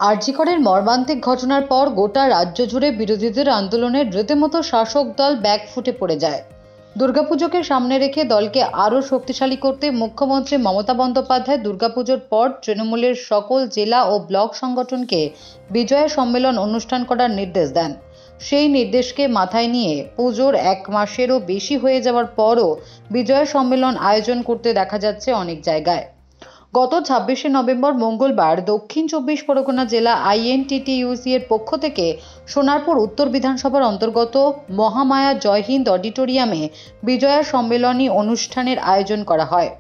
আরজি করের মর্মান্তিক ঘটনার পর গোটা রাজ্য জুড়ে বিরোধীদের আন্দোলনের রীতিমতো শাসক দল ব্যাকফুটে পড়ে যায়। দুর্গাপুজোকে সামনে রেখে দলকে আরও শক্তিশালী করতে মুখ্যমন্ত্রী মমতা বন্দ্যোপাধ্যায় দুর্গাপুজোর পর তৃণমূলের সকল জেলা ও ব্লক সংগঠনকে বিজয়া সম্মেলন অনুষ্ঠান করার নির্দেশ দেন। সেই নির্দেশকে মাথায় নিয়ে পুজোর 1 মাসেরও বেশি হয়ে যাওয়ার পরও বিজয়া সম্মেলন আয়োজন করতে দেখা যাচ্ছে অনেক জায়গায়। গত 26শে নভেম্বর মঙ্গলবার দক্ষিণ 24 পরগনা জেলা আইএনটিটিইউসি এর পক্ষ থেকে সোনারপুর উত্তর বিধানসভার অন্তর্গত মহামায়া জয়হিন্দ অডিটোরিয়ামে বিজয়া সম্মেলনী অনুষ্ঠানের আয়োজন করা হয়।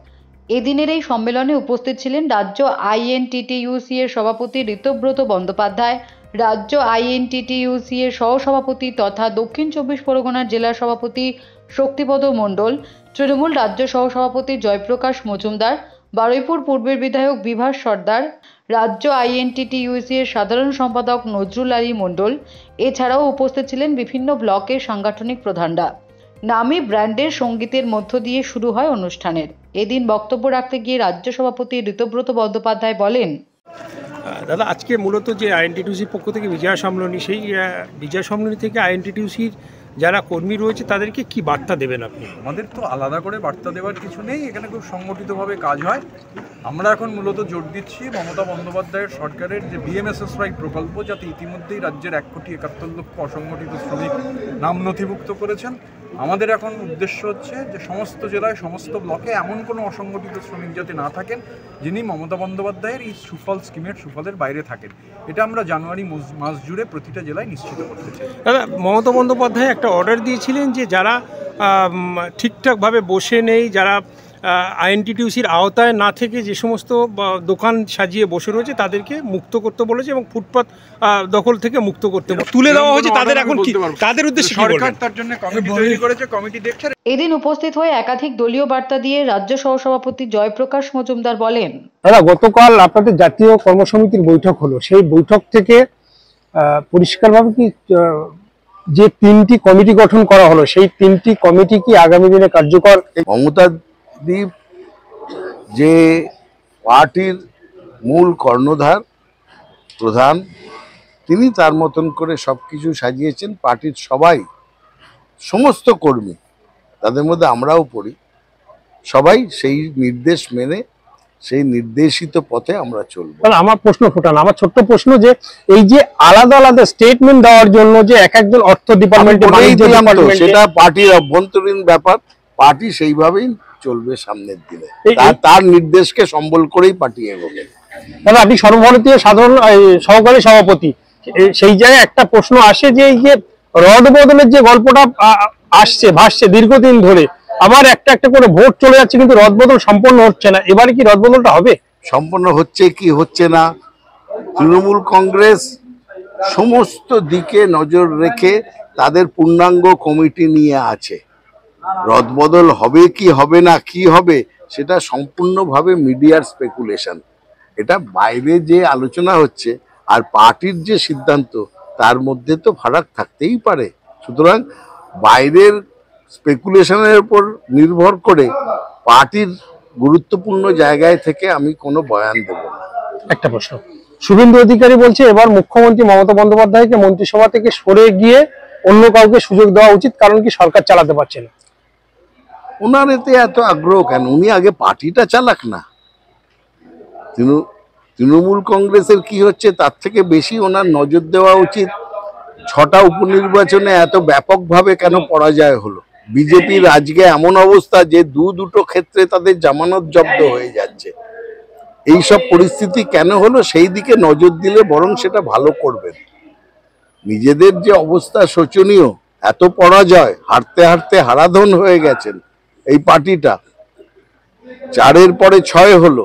এদিনের এই সম্মেলনে উপস্থিত ছিলেন রাজ্য আইএনটিটিইউসি এর সভাপতি ঋতব্রত বন্দ্যোপাধ্যায়, রাজ্য আইএনটিটিইউসি এর সহসভাপতি তথা দক্ষিণ 24 পরগনার জেলা সভাপতি শক্তিপদ মণ্ডল, তৃণমূল রাজ্য সহসভাপতি জয়প্রকাশ মজুমদার, বারুইপুর পূর্বের বিধায়ক বিভাস সর্দার, রাজ্য আইএনটিটিইউসি এর সাধারণ সম্পাদক নজরুল আলী মণ্ডল। এছাড়াও উপস্থিত ছিলেন বিভিন্ন ব্লকের সাংগঠনিক প্রধানরা। নামী ব্র্যান্ডের সঙ্গীতের মধ্য দিয়ে শুরু হয় অনুষ্ঠানের। এদিন বক্তব্য রাখতে গিয়ে রাজ্য সভাপতি ঋতব্রত বন্দ্যোপাধ্যায় বলেন, দাদা, আজকে মূলত যে আইএনটিটিইউসির পক্ষ থেকে বিজয়া সম্মেলনী, সেই বিজয়া সম্মেলনী থেকে আইএনটিটিইউসির যারা কর্মী রয়েছে তাদেরকে কি বার্তা দেবেন আপনি? আমাদের তো আলাদা করে বার্তা দেওয়ার কিছু নেই, এখানে খুব সংগঠিতভাবে কাজ হয়। আমরা এখন মূলত জোর দিচ্ছি মমতা বন্দ্যোপাধ্যায়ের সরকারের যে বিএমএসএসওয়াই প্রকল্প, যাতে ইতিমধ্যেই রাজ্যের 1,71,00,000 অসংগঠিত শ্রমিক নাম নথিভুক্ত করেছেন। আমাদের এখন উদ্দেশ্য হচ্ছে যে সমস্ত জেলায় সমস্ত ব্লকে এমন কোনো অসংগঠিত শ্রমিক যাতে না থাকেন যিনি মমতা বন্দ্যোপাধ্যায়ের এই সুফল স্কিমের সুফলের বাইরে থাকেন। এটা আমরা জানুয়ারি মাস জুড়ে প্রতিটা জেলায় নিশ্চিত করতে চাই। দাদা, মমতা বন্দ্যোপাধ্যায় একটা অর্ডার দিয়েছিলেন যে যারা ঠিকঠাকভাবে বসে নেই, যারা আইএনটিটিইউসির আওতায় না থেকে যে সমস্ত দোকান সাজিয়ে বসে রয়েছে তাদেরকে মুক্ত করতে বলেছে এবং ফুটপাত দখল থেকে মুক্ত করতে তুলে দেওয়া হয়েছে। তাদের এখন কি, তাদের উদ্দেশ্যে সরকার তার জন্য কমিটি তৈরি করেছে, কমিটি দেখছে। এদিন উপস্থিত হয়ে একাধিক দলীয় বার্তা দিয়ে রাজ্য সহসভাপতি জয়প্রকাশ মজুমদার বলেন, দাদা, গতকাল আপনাদের জাতীয় কর্মসমিতির বৈঠক হলো, সেই বৈঠক থেকে পরিষ্কারভাবে কি যে 3টি কমিটি গঠন করা হলো, সেই 3টি কমিটি কি আগামী দিনে কার্যকর? মমতা দ্বীপ যে পার্টির মূল কর্ণধার প্রধান, তিনি তার মতন করে সবকিছু সাজিয়েছেন। পার্টির সবাই, সমস্ত কর্মী, তাদের মধ্যে আমরাও পড়ি, সবাই সেই নির্দেশ মেনে সেই নির্দেশিত পথে আমরা চলবো। আমার প্রশ্ন ফোটানো, আমার ছোট্ট প্রশ্ন, যে এই যে আলাদা আলাদা স্টেটমেন্ট দেওয়ার জন্য যে এক একজন অর্থ ডিপার্টমেন্টে, সেটা পার্টির অভ্যন্তরীণ ব্যাপার, পার্টি সেইভাবেই চলবে সামনের দিনে, তার নির্দেশকে সম্বল করেই পার্টি এগোবে। দাদা, আপনি সর্বভারতীয় সাধারণ সহকারী সভাপতি, সেই জায়গায় একটা প্রশ্ন আসে যে এই যে রদ বদলের যে গল্পটা আসছে ভাসছে দীর্ঘদিন ধরে, আবার একটা একটা করে ভোট চলে যাচ্ছে কিন্তু রদবদল সম্পন্ন হচ্ছে না, এবারে কি রদবদলটা হবে? সম্পন্ন হচ্ছে কি হচ্ছে না, তৃণমূল কংগ্রেস সমস্ত দিকে নজর রেখে তাদের পূর্ণাঙ্গ কমিটি নিয়ে আছে। রদবদল হবে কি হবে না, কি হবে, সেটা সম্পূর্ণভাবে মিডিয়ার স্পেকুলেশন। এটা বাইরে যে আলোচনা হচ্ছে আর পার্টির যে সিদ্ধান্ত, তার মধ্যে তো ফারাক থাকতেই পারে। সুতরাং বাইরের স্পেকুলেশনের উপর নির্ভর করে পার্টির গুরুত্বপূর্ণ জায়গায় থেকে আমি কোনো বয়ান দেব না। একটা প্রশ্ন, শুভেন্দু অধিকারী বলছে এবার মুখ্যমন্ত্রী মমতা বন্দ্যোপাধ্যায়কে মন্ত্রিসভা থেকে সরে গিয়ে অন্য কাউকে সুযোগ দেওয়া উচিত, কারণ কি সরকার চালাতে পারছে না। ওনার এতে এত আগ্রহ কেন? উনি আগে পার্টিটা চালাক না। তৃণমূল কংগ্রেসের কি হচ্ছে তার থেকে বেশি ওনার নজর দেওয়া উচিত 6টা উপনির্বাচনে এত ব্যাপকভাবে কেন পরাজয় হলো। বিজেপির আজকে এমন অবস্থা যে দুটো ক্ষেত্রে তাদের জামানত জব্দ হয়ে যাচ্ছে। এই সব পরিস্থিতি কেন হলো, সেই দিকে নজর দিলে বরং সেটা ভালো করবেন। নিজেদের যে অবস্থা শোচনীয়, এত পরাজয়, হারতে হারতে হারাধন হয়ে গেছেন এই পার্টিটা। 4-এর পরে 6 হলো,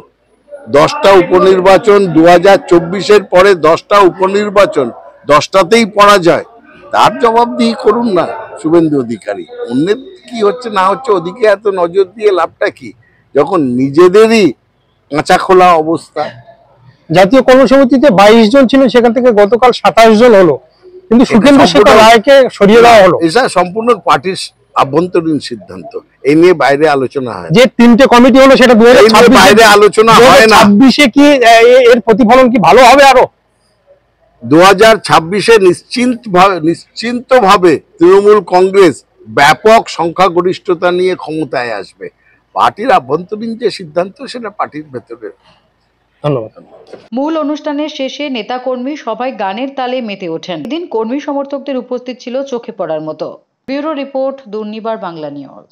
10টা উপনির্বাচন, 2024-এর পরে 10টা উপনির্বাচন, 10টাতেই পরাজয়। তার জবাবদিহি করুন না শুভেন্দু অধিকারী। অন্যের কি হচ্ছে না হচ্ছে ওদিকে এত নজর দিয়ে লাভটা কি, যখন নিজেদেরই কাঁচা খোলা অবস্থা। জাতীয় কর্মসমিতিতে 22 জন ছিল, সেখান থেকে গতকাল 27 জন হলো, কিন্তু সুখেন্দু শেখর রায়কে সরিয়ে দেওয়া হলো। এটা সম্পূর্ণ পার্টির আভ্যন্তরীণ সিদ্ধান্ত, এই নিয়ে বাইরে আলোচনা হয়। যে 3টে কমিটি হলো সেটা 2026 বাইরে আলোচনা হয় না। 2026-এ কি এর প্রতিফলন কি ভালো হবে আরো? 2026-এ নিশ্চিন্তভাবে তৃণমূল কংগ্রেস ব্যাপক সংখ্যাগরিষ্ঠতা নিয়ে ক্ষমতায় আসবে। পার্টির আভ্যন্তরীণ যে সিদ্ধান্ত সেটা পার্টির ভেতরে। ধন্যবাদ। মূল অনুষ্ঠানের শেষে নেতাকর্মী সবাই গানের তালে মেতে ওঠেন। এদিন কর্মী সমর্থকদের উপস্থিত ছিল চোখে পড়ার মতো। Bureau report, Durnibar Bangla news.